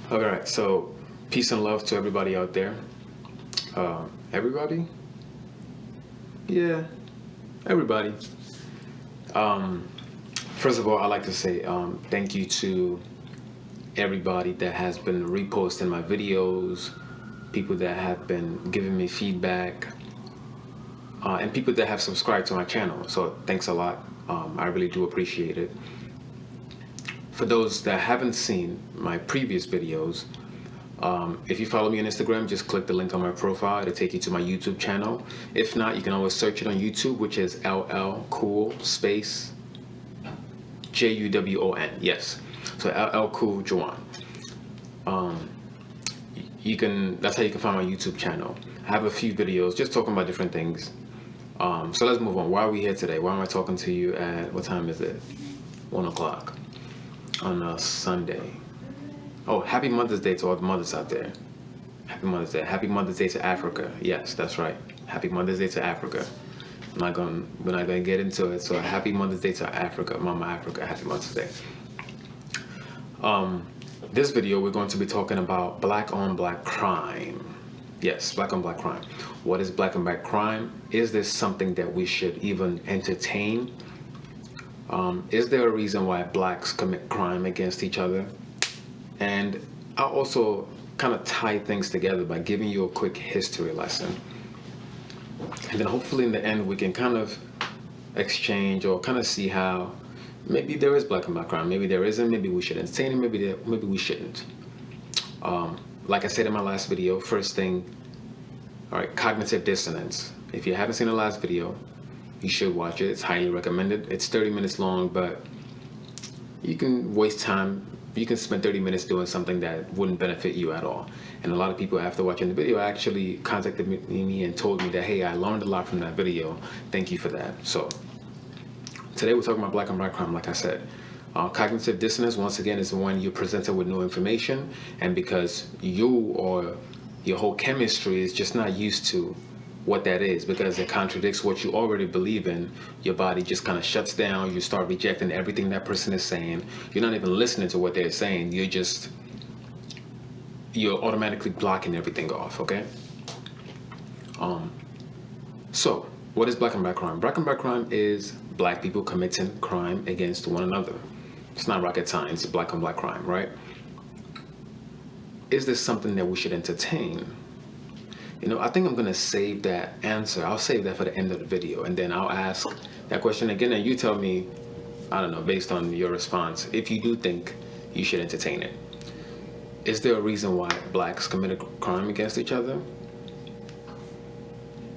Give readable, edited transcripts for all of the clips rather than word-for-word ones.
All right, so peace and love to everybody out there. Everybody? Yeah, everybody. Um, First of all, I'd like to say thank you to everybody that has been reposting my videos, people that have been giving me feedback, and people that have subscribed to my channel. So thanks a lot. I really do appreciate it. For those that haven't seen my previous videos, if you follow me on Instagram, just click the link on my profile. It'll take you to my YouTube channel. If not, you can always search it on YouTube, which is LL Cool space JUWON. Yes. So LL Cool Juwan. You can. That's how you can find my YouTube channel. I have a few videos just talking about different things. So let's move on. Why are we here today? Why am I talking to you at what time is it? 1 o'clock on a Sunday. Oh, happy Mother's Day to all the mothers out there. Happy Mother's Day. Happy Mother's Day to Africa. Yes, that's right. Happy Mother's Day to Africa. We're not gonna get into it. So happy Mother's Day to Africa, Mama Africa. Happy Mother's Day. This video we're going to be talking about black on black crime. Yes, black on black crime. What is black on black crime? Is this something that we should even entertain? Is there a reason why blacks commit crime against each other? And I'll also kind of tie things together by giving you a quick history lesson. And then hopefully in the end we can kind of exchange or kind of see how maybe there is black and black crime, maybe there isn't, maybe we should entertain it, maybe we shouldn't. Like I said in my last video, first thing, all right, cognitive dissonance. If you haven't seen the last video, you should watch it. It's highly recommended. It's 30 minutes long, but you can waste time. You can spend 30 minutes doing something that wouldn't benefit you at all. And a lot of people after watching the video actually contacted me and told me that, hey, I learned a lot from that video. Thank you for that. So today we're talking about black and black crime, like I said. Cognitive dissonance, once again, is when you're presented with new information, and because you or your whole chemistry is just not used to what that is, because it contradicts what you already believe in, your body just kind of shuts down. You start rejecting everything that person is saying. You're not even listening to what they're saying. You're automatically blocking everything off, okay? So what is black and black crime? Black and black crime is black people committing crime against one another. It's not rocket science, it's black on black crime, right? Is this something that we should entertain? You know, I think I'm going to save that answer. I'll save that for the end of the video, and then I'll ask that question again, and you tell me, I don't know, based on your response, if you do think you should entertain it. Is there a reason why blacks commit a crime against each other?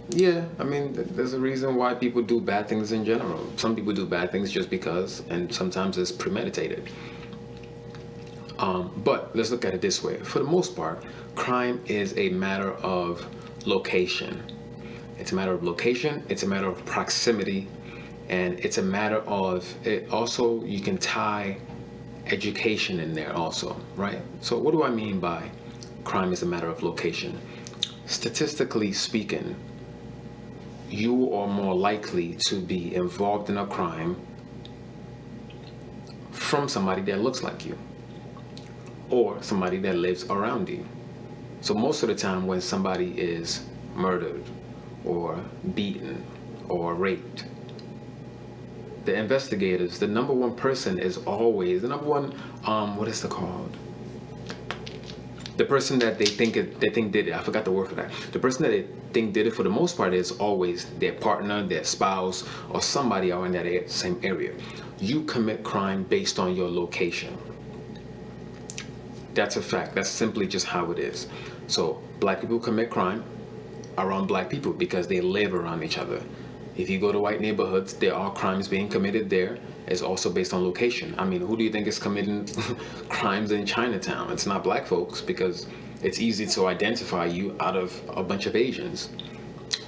Yeah, I mean, there's a reason why people do bad things in general. Some people do bad things just because, and sometimes it's premeditated. But let's look at it this way. For the most part, crime is a matter of location. It's a matter of location, it's a matter of proximity, and it's a matter of, it also, you can tie education in there also, right? So what do I mean by crime is a matter of location? Statistically speaking, you are more likely to be involved in a crime from somebody that looks like you or somebody that lives around you. So most of the time when somebody is murdered or beaten or raped, the investigators, the number one person is always, the number one, what is it called? The person that they think did it, I forgot the word for that. The person that they think did it for the most part is always their partner, their spouse, or somebody out in that same area. You commit crime based on your location. That's a fact. That's simply just how it is. So black people commit crime around black people because they live around each other. If you go to white neighborhoods, there are crimes being committed there. It's also based on location. I mean, who do you think is committing crimes in Chinatown? It's not black folks, because it's easy to identify you out of a bunch of Asians,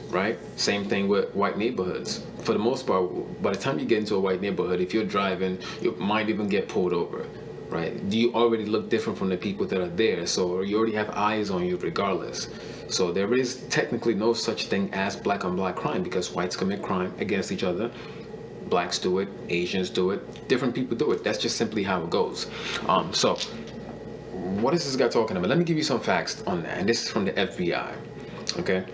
right? Same thing with white neighborhoods. For the most part, by the time you get into a white neighborhood, if you're driving, you might even get pulled over, right? You already look different from the people that are there, so you already have eyes on you regardless. So there is technically no such thing as black on black crime, because whites commit crime against each other. Blacks do it, Asians do it, different people do it. That's just simply how it goes. So what is this guy talking about? Let me give you some facts on that. And this is from the FBI. Okay.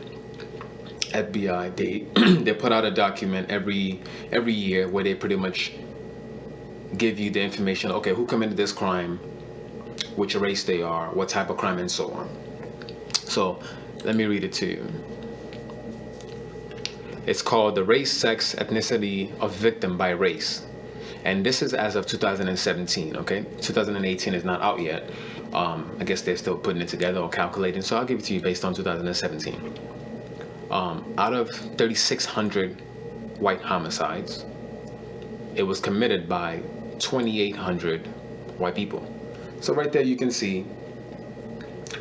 FBI, they they put out a document every year where they pretty much give you the information. Okay, who committed this crime, which race they are, what type of crime, and so on. So let me read it to you. It's called the Race, Sex, Ethnicity of Victim by Race. And this is as of 2017, okay? 2018 is not out yet. I guess they're still putting it together or calculating. So I'll give it to you based on 2017. Out of 3,600 white homicides, it was committed by 2,800 white people. So right there you can see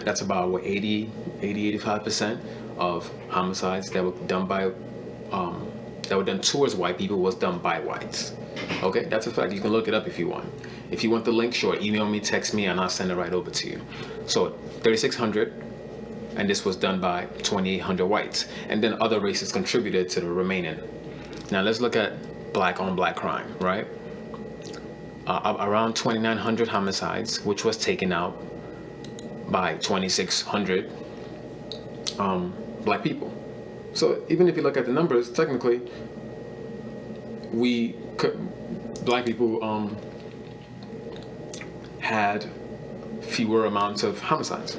that's about 85% of homicides that were done by that were done towards white people was done by whites. Okay, that's a fact. You can look it up if you want. If you want the link, sure, email me, text me, and I'll send it right over to you. So 3,600, and this was done by 2,800 whites, and then other races contributed to the remaining. Now let's look at black on black crime, right? Around 2,900 homicides, which was taken out by 2,600 black people. So even if you look at the numbers, technically, black people had fewer amounts of homicides.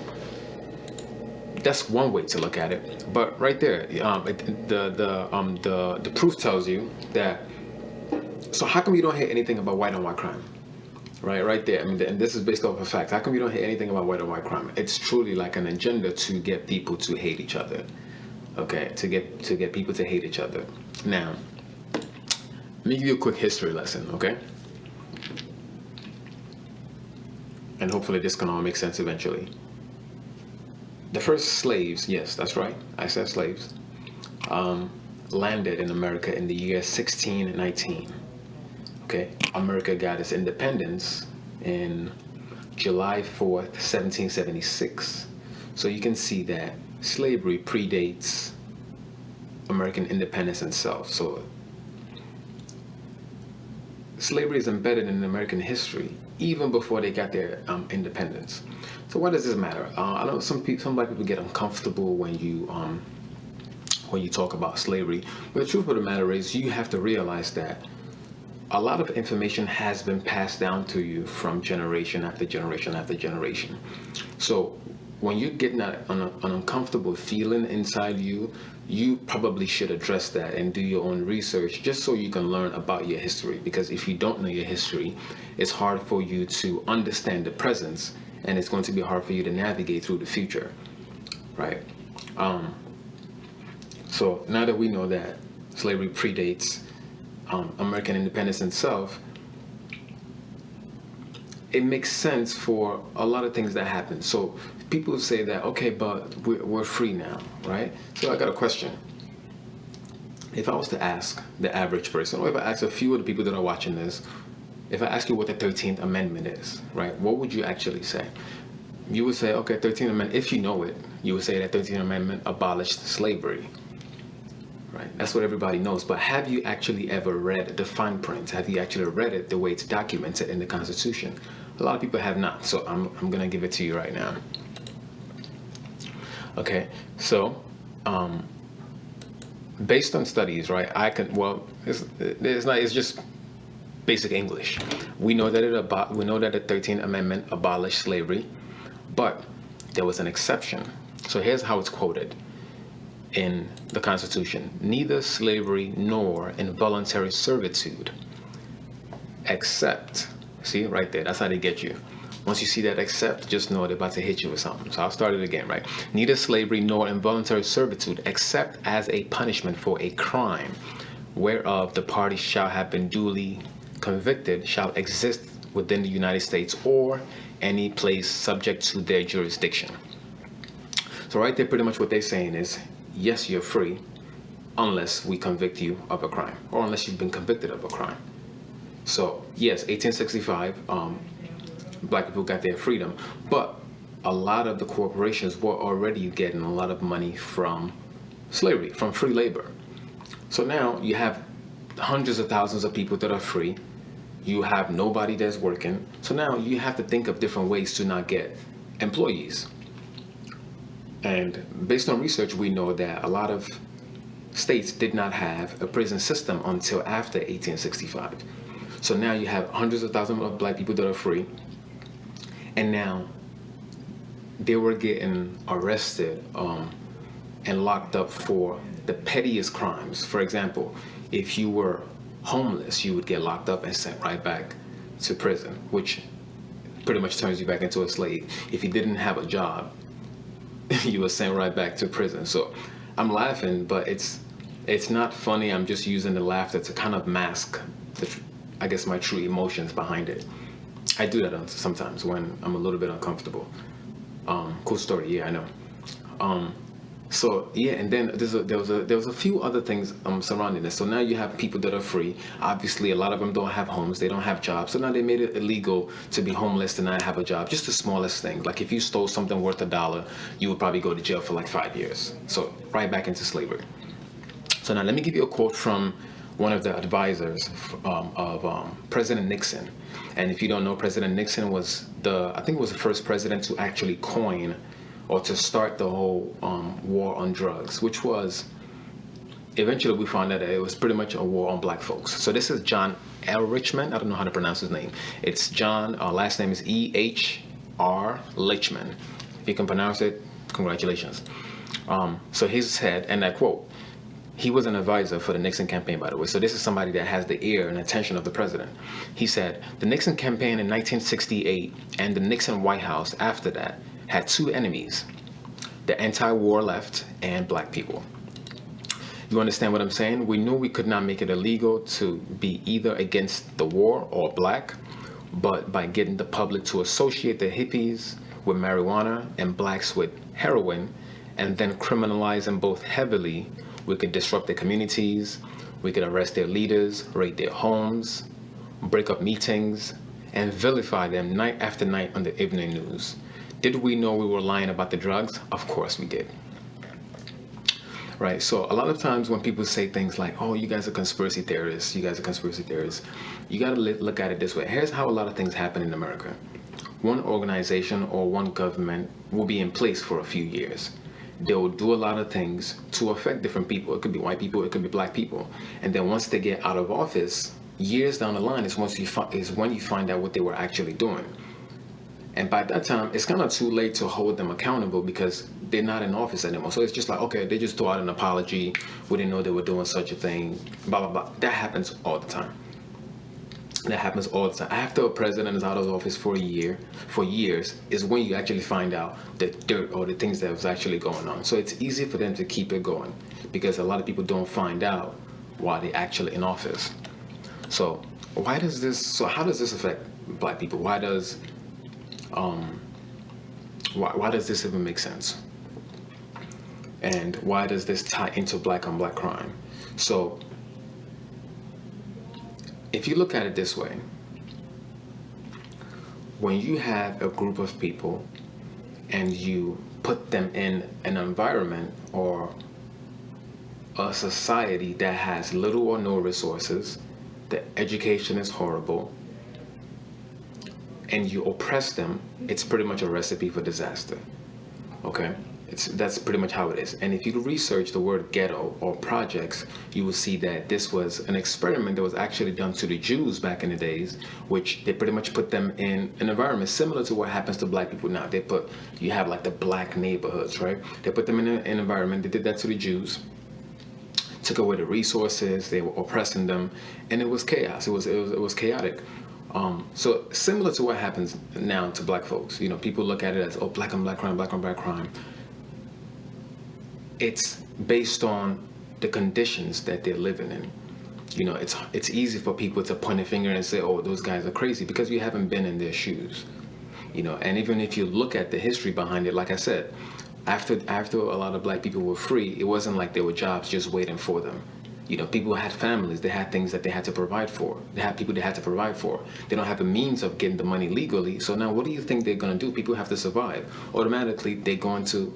That's one way to look at it. But right there, the proof tells you that. So how come you don't hear anything about white on white crime? Right there. I mean, and this is based off of facts. How come you don't hear anything about white on white crime? It's truly like an agenda to get people to hate each other. Okay, to get people to hate each other. Now, let me give you a quick history lesson, okay? And hopefully this can all make sense eventually. The first slaves, yes, that's right, I said slaves, landed in America in the year 1619. Okay, America got its independence in July 4th, 1776. So you can see that slavery predates American independence itself. So slavery is embedded in American history even before they got their independence. So why does this matter? I know some black people get uncomfortable when you talk about slavery, but the truth of the matter is you have to realize that a lot of information has been passed down to you from generation after generation after generation. So when you're getting an uncomfortable feeling inside you, you probably should address that and do your own research just so you can learn about your history. Because if you don't know your history, it's hard for you to understand the present, and it's going to be hard for you to navigate through the future, right? So now that we know that slavery predates American independence itself, it makes sense for a lot of things that happen. So people say that, okay, but we're free now, right? So I got a question. If I was to ask the average person, or if I ask a few of the people that are watching this, if I ask you what the 13th Amendment is, right, what would you actually say? You would say, okay, 13th Amendment, if you know it, you would say that 13th Amendment abolished slavery. Right? That's what everybody knows. But have you actually ever read the fine print? Have you actually read it the way it's documented in the Constitution? A lot of people have not. So I'm going to give it to you right now. Okay. So based on studies, right, it's just basic English. We know that the 13th Amendment abolished slavery, but there was an exception. So here's how it's quoted in the Constitution: neither slavery nor involuntary servitude, except, see right there, that's how they get you. Once you see that except, just know they're about to hit you with something. So I'll start it again, right? Neither slavery nor involuntary servitude, except as a punishment for a crime whereof the party shall have been duly convicted, shall exist within the United States or any place subject to their jurisdiction. So right there, pretty much what they're saying is, yes, you're free unless we convict you of a crime, or unless you've been convicted of a crime. So yes, 1865, black people got their freedom, but a lot of the corporations were already getting a lot of money from slavery, from free labor. So now you have hundreds of thousands of people that are free. You have nobody that's working. So now you have to think of different ways to not get employees. And based on research, we know that a lot of states did not have a prison system until after 1865. So now you have hundreds of thousands of black people that are free. And now they were getting arrested and locked up for the pettiest crimes. For example, if you were homeless, you would get locked up and sent right back to prison, which pretty much turns you back into a slave. If you didn't have a job, you were sent right back to prison. So I'm laughing, but it's not funny. I'm just using the laughter to kind of mask, I guess, my true emotions behind it. I do that sometimes when I'm a little bit uncomfortable. Cool story, yeah, I know. So yeah, and then there was a few other things surrounding this. So now you have people that are free. Obviously, a lot of them don't have homes, they don't have jobs. So now they made it illegal to be homeless and not have a job. Just the smallest thing. Like if you stole something worth $1, you would probably go to jail for like 5 years. So right back into slavery. So now let me give you a quote from one of the advisors of President Nixon. And if you don't know, President Nixon was I think it was the first president to actually coin or to start the whole war on drugs, which was, eventually we found out that it was pretty much a war on black folks. So this is John L. Richmond. I don't know how to pronounce his name. It's John, last name is E.H.R. Lichman. If you can pronounce it, congratulations. So he said, and I quote, he was an advisor for the Nixon campaign, by the way. So this is somebody that has the ear and attention of the president. He said, the Nixon campaign in 1968 and the Nixon White House after that had two enemies, the anti-war left and black people. You understand what I'm saying? We knew we could not make it illegal to be either against the war or black, but by getting the public to associate the hippies with marijuana and blacks with heroin, and then criminalize them both heavily, we could disrupt their communities, we could arrest their leaders, raid their homes, break up meetings, and vilify them night after night on the evening news. Did we know we were lying about the drugs? Of course we did. Right, so a lot of times when people say things like, oh, you guys are conspiracy theorists, you guys are conspiracy theorists, you gotta look at it this way. Here's how a lot of things happen in America. One organization or one government will be in place for a few years. They will do a lot of things to affect different people. It could be white people, it could be black people. And then once they get out of office, years down the line is when you find out what they were actually doing. And by that time, it's kind of too late to hold them accountable because they're not in office anymore. So it's just like, okay, they just threw out an apology. We didn't know they were doing such a thing, blah, blah, blah. That happens all the time. That happens all the time. After a president is out of office for years, is when you actually find out the dirt or the things that was actually going on. So it's easy for them to keep it going because a lot of people don't find out while they're actually in office. So how does this affect black people? Why does this even make sense? And why does this tie into black on black crime? So if you look at it this way, when you have a group of people and you put them in an environment or a society that has little or no resources, the education is horrible, and you oppress them, it's pretty much a recipe for disaster. Okay? That's pretty much how it is. And if you research the word ghetto or projects, you will see that this was an experiment that was actually done to the Jews back in the days, which they pretty much put them in an environment similar to what happens to black people now. You have like the black neighborhoods, right? They put them in an environment. They did that to the Jews, took away the resources, they were oppressing them, and it was chaos. It was chaotic. So similar to what happens now to black folks. You know, people look at it as, oh, black on black crime, black on black crime. It's based on the conditions that they're living in. You know, it's easy for people to point a finger and say, oh, those guys are crazy, because you haven't been in their shoes. You know, and even if you look at the history behind it, like I said, after a lot of black people were free, it wasn't like there were jobs just waiting for them. You know, people had families, they had things that they had to provide for. They had people they had to provide for. They don't have the means of getting the money legally. So now what do you think they're going to do? People have to survive. Automatically, they're going to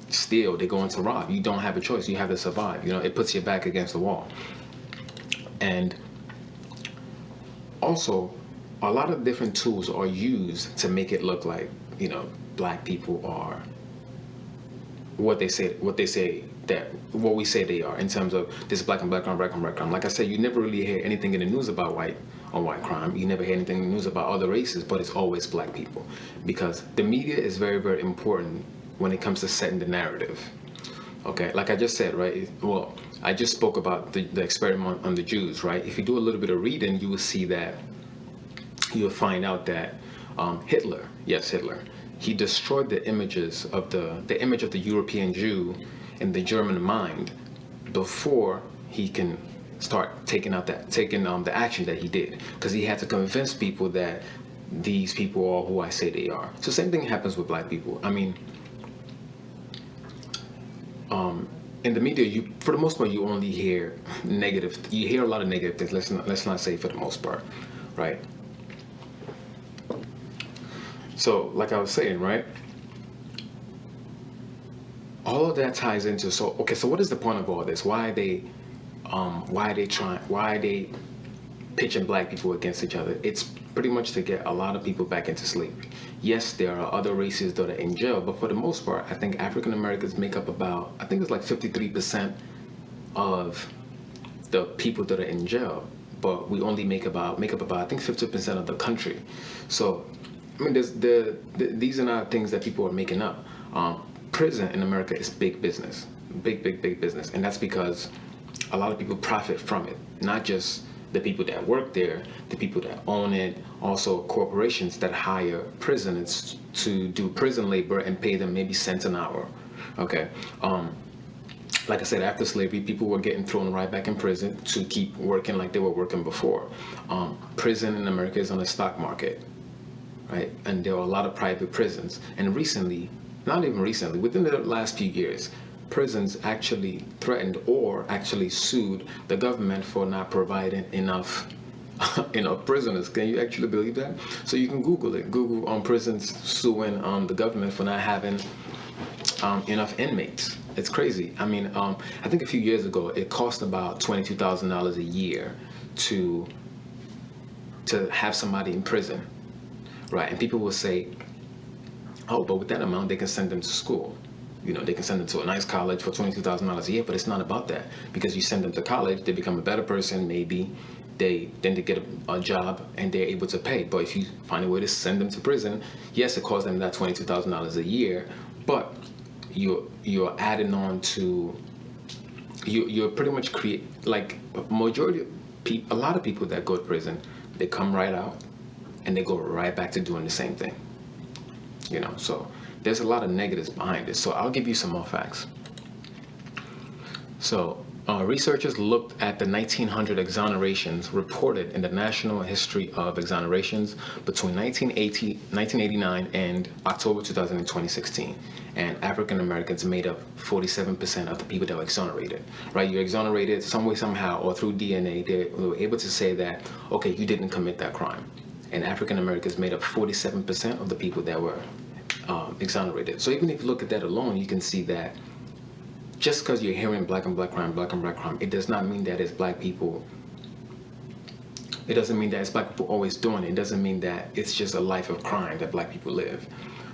steal, they're going to rob. You don't have a choice. You have to survive. You know, it puts your back against the wall. And Also, a lot of different tools are used to make it look like, black people are what we say they are, in terms of this black and black crime, black and black crime. Like I said, you never really hear anything in the news about white on white crime. You never hear anything in the news about other races, but it's always black people, because the media is very, very important when it comes to setting the narrative. Okay, like I just said, right? Well, I just spoke about the experiment on the Jews, right? If you do a little bit of reading, you will see that, you'll find out that Hitler, yes, Hitler, he destroyed the images of the image of the European Jew in the German mind before he can start taking the action that he did, because he had to convince people that these people are who I say they are. So same thing happens with black people. I mean, in the media, for the most part, you only hear negative. You hear a lot of negative things. Let's not say for the most part, right? So, like I was saying, right? All of that ties into, so what is the point of all this? Why are they pitching black people against each other? It's pretty much to get a lot of people back into slavery. Yes, there are other races that are in jail, but for the most part, I think African Americans make up about, I think it's like 53% of the people that are in jail, but we only make up about, I think, 50% of the country. So, I mean, these are not things that people are making up. Prison in America is big business, big business, and that's because a lot of people profit from it. Not just the people that work there, the people that own it, also corporations that hire prisoners to do prison labor and pay them maybe cents an hour. Okay. Like I said, after slavery, people were getting thrown right back in prison to keep working like they were working before. Prison in America is on the stock market, right? And there are a lot of private prisons. And recently, not even recently, within the last few years, prisons actually threatened or actually sued the government for not providing enough prisoners. Can you actually believe that? So you can Google it. Google prisons suing the government for not having enough inmates. It's crazy. I mean, I think a few years ago, it cost about $22,000 a year to have somebody in prison, right? And people will say, oh, but with that amount, they can send them to school. They can send them to a nice college for $22,000 a year, but it's not about that. Because you send them to college, they become a better person, maybe. Then they get a job and they're able to pay. But if you find a way to send them to prison, yes, it costs them that $22,000 a year, but you're adding on to, you're pretty much like majority of people, a lot of people that go to prison, they come right out and they go right back to doing the same thing. So there's a lot of negatives behind it. So I'll give you some more facts. So researchers looked at the 1900 exonerations reported in the National History of Exonerations between 1989 and October 2016. And African Americans made up 47% of the people that were exonerated, right? You're exonerated some way, somehow, or through DNA. They were able to say that, okay, you didn't commit that crime. And African Americans made up 47% of the people that were exonerated. So even if you look at that alone, you can see that just because you're hearing black and black crime, it does not mean that it's black people. It doesn't mean that it's black people always doing it. It doesn't mean that it's just a life of crime that black people live,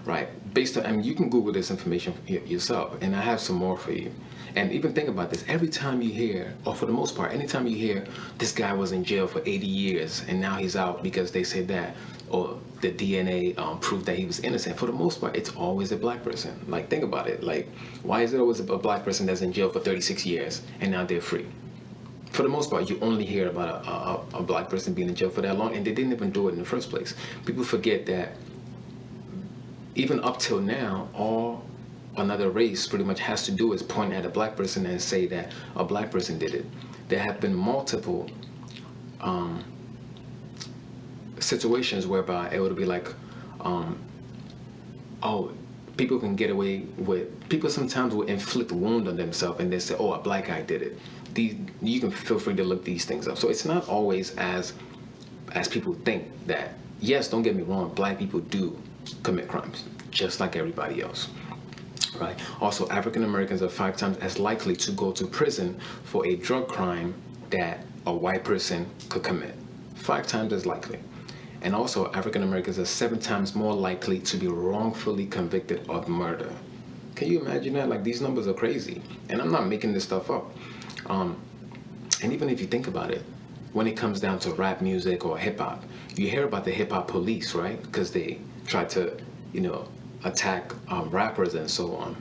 right? You can Google this information yourself, and I have some more for you. And even think about this. Every time you hear, or for the most part, anytime you hear this guy was in jail for 80 years and now he's out because they said that, or the DNA proved that he was innocent, for the most part, it's always a black person. Like, think about it. Like, why is it always a black person that's in jail for 36 years and now they're free? For the most part, you only hear about a black person being in jail for that long, and they didn't even do it in the first place. People forget that even up till now, all another race pretty much has to do is point at a black person and say that a black person did it. There have been multiple situations whereby it would be like, people can get away with, people sometimes will inflict wound on themselves and they say, oh, a black guy did it. You can feel free to look these things up. So it's not always as people think that. Yes, don't get me wrong, black people do commit crimes, just like everybody else. Right. Also, African Americans are 5 times as likely to go to prison for a drug crime that a white person could commit. 5 times as likely. And also, African Americans are 7 times more likely to be wrongfully convicted of murder. Can you imagine that? Like, these numbers are crazy. And I'm not making this stuff up. And even if you think about it, when it comes down to rap music or hip hop, you hear about the hip hop police, right? Because they try to, attack rappers and so on.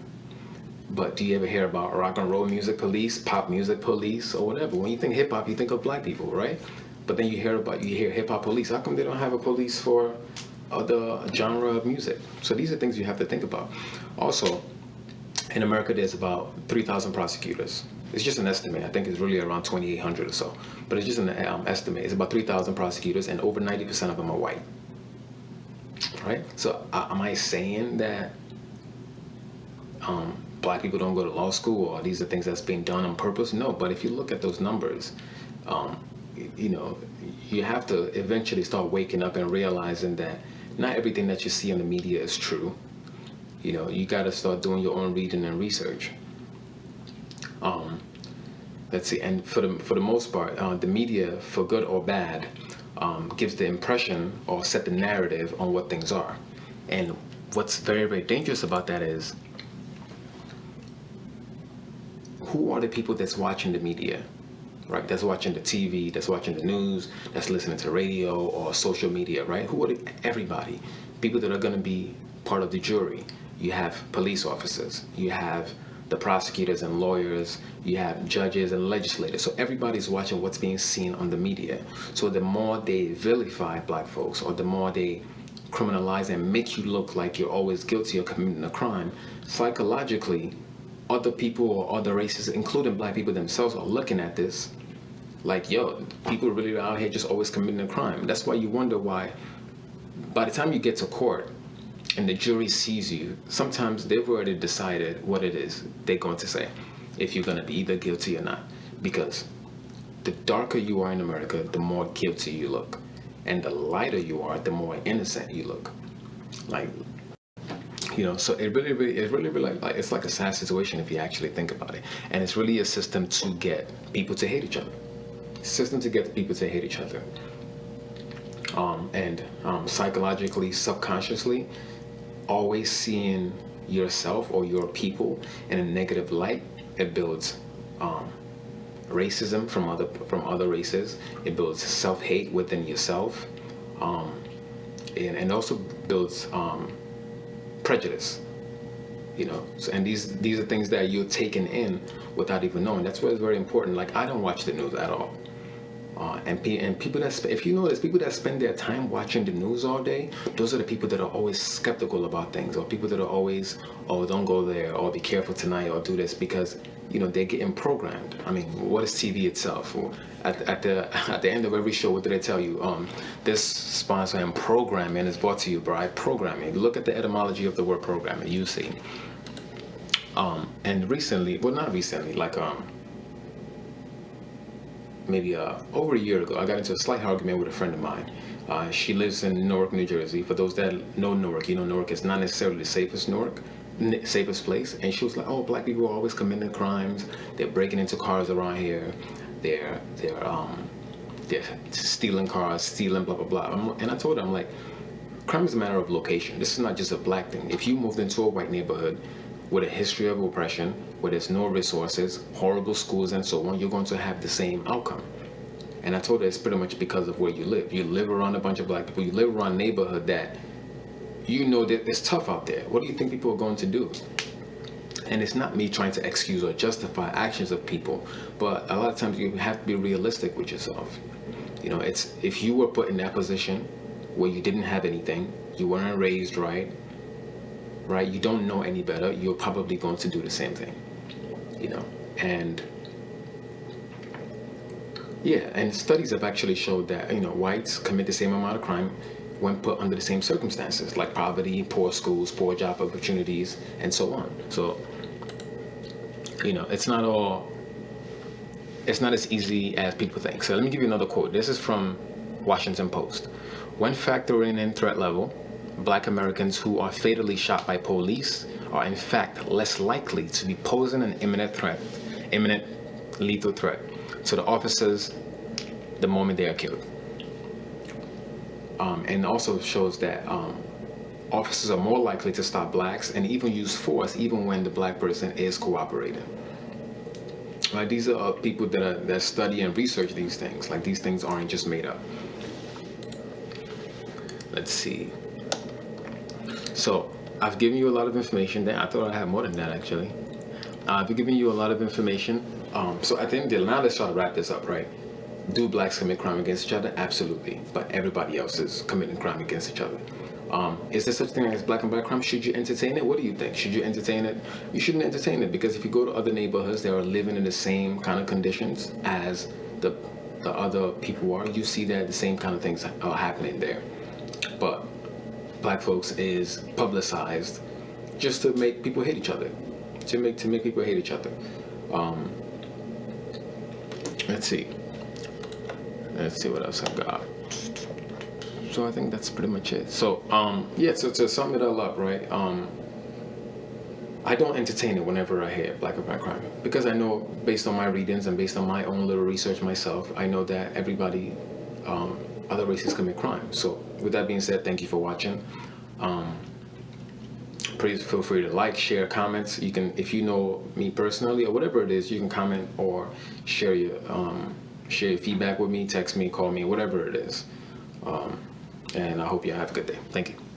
But do you ever hear about rock and roll music police, pop music police, or whatever? When you think hip hop, you think of black people, right? But then you hear hip hop police. How come they don't have a police for other genre of music? So these are things you have to think about. Also, in America, there's about 3,000 prosecutors. It's just an estimate. I think it's really around 2,800 or so. But it's just an estimate. It's about 3,000 prosecutors, and over 90% of them are white. Right? So am I saying that black people don't go to law school, or these are things that's being done on purpose? No. But if you look at those numbers, you have to eventually start waking up and realizing that not everything that you see on the media is true. You got to start doing your own reading and research. Let's see, and for the most part, the media, for good or bad, gives the impression or set the narrative on what things are. And what's very, very dangerous about that is, who are the people that's watching the media, right? That's watching the TV, that's watching the news, that's listening to radio or social media, right? Who are everybody? People that are going to be part of the jury. You have police officers, you have the prosecutors and lawyers, you have judges and legislators. So everybody's watching what's being seen on the media. So the more they vilify black folks, or the more they criminalize and make you look like you're always guilty of committing a crime, psychologically, other people or other races, including black people themselves, are looking at this like, yo, people really are out here just always committing a crime. That's why you wonder why, by the time you get to court and the jury sees you, sometimes they've already decided what it is they're going to say, if you're going to be either guilty or not. Because the darker you are in America, the more guilty you look. And the lighter you are, the more innocent you look. So it really like it's like a sad situation if you actually think about it. And it's really a system to get people to hate each other. Psychologically, subconsciously, always seeing yourself or your people in a negative light, it builds racism from other races. It builds self-hate within yourself, and also builds prejudice. So, and these are things that you're taking in without even knowing. That's why it's very important. Like, I don't watch the news at all. And people if you notice, people that spend their time watching the news all day, those are the people that are always skeptical about things, or people that are always, oh, don't go there, or be careful tonight, or do this, because they're getting programmed. I mean, what is TV itself? At the end of every show, what do they tell you? This sponsor and programming is brought to you by programming. Look at the etymology of the word programming. You see. And recently, well, not recently, like maybe over a year ago, I got into a slight argument with a friend of mine. She lives in Newark, New Jersey. For those that know Newark, Newark is not necessarily the safest place. And she was like, oh, black people are always committing crimes. They're breaking into cars around here. They're stealing cars, stealing blah, blah, blah. And I told her, I'm like, crime is a matter of location. This is not just a black thing. If you moved into a white neighborhood with a history of oppression, where there's no resources, horrible schools, and so on, you're going to have the same outcome. And I told her it's pretty much because of where you live. You live around a bunch of black people. You live around a neighborhood that that it's tough out there. What do you think people are going to do? And it's not me trying to excuse or justify actions of people, but a lot of times you have to be realistic with yourself. It's, if you were put in that position where you didn't have anything, you weren't raised right, you don't know any better, you're probably going to do the same thing, and and studies have actually showed that, whites commit the same amount of crime when put under the same circumstances, like poverty, poor schools, poor job opportunities, and so on. So, it's not as easy as people think. So let me give you another quote. This is from Washington Post. When factoring in threat level, black Americans who are fatally shot by police are in fact less likely to be posing an imminent lethal threat to the officers the moment they are killed. and also shows that officers are more likely to stop blacks and even use force even when the black person is cooperating. Like, these are people that study and research these things. Like, these things aren't just made up. Let's see. So I've given you a lot of information there. I thought I had more than that, actually. I've given you a lot of information. So at the end of the day, now let's try to wrap this up, right? Do blacks commit crime against each other? Absolutely. But everybody else is committing crime against each other. Is there such thing as black and black crime? Should you entertain it? What do you think? Should you entertain it? You shouldn't entertain it, because if you go to other neighborhoods that are living in the same kind of conditions as the other people are, you see that the same kind of things are happening there. But black folks is publicized just to make people hate each other. To make people hate each other. Let's see what else I've got. So I think that's pretty much it. So so to sum it all up, right? I don't entertain it whenever I hear black and black crime, because I know, based on my readings and based on my own little research myself, I know that everybody, other races commit crime. So with that being said, thank you for watching. Please feel free to like, share, comments. You can, if you know me personally or whatever it is, you can comment or share your feedback with me, text me, call me, whatever it is. And I hope you have a good day. Thank you.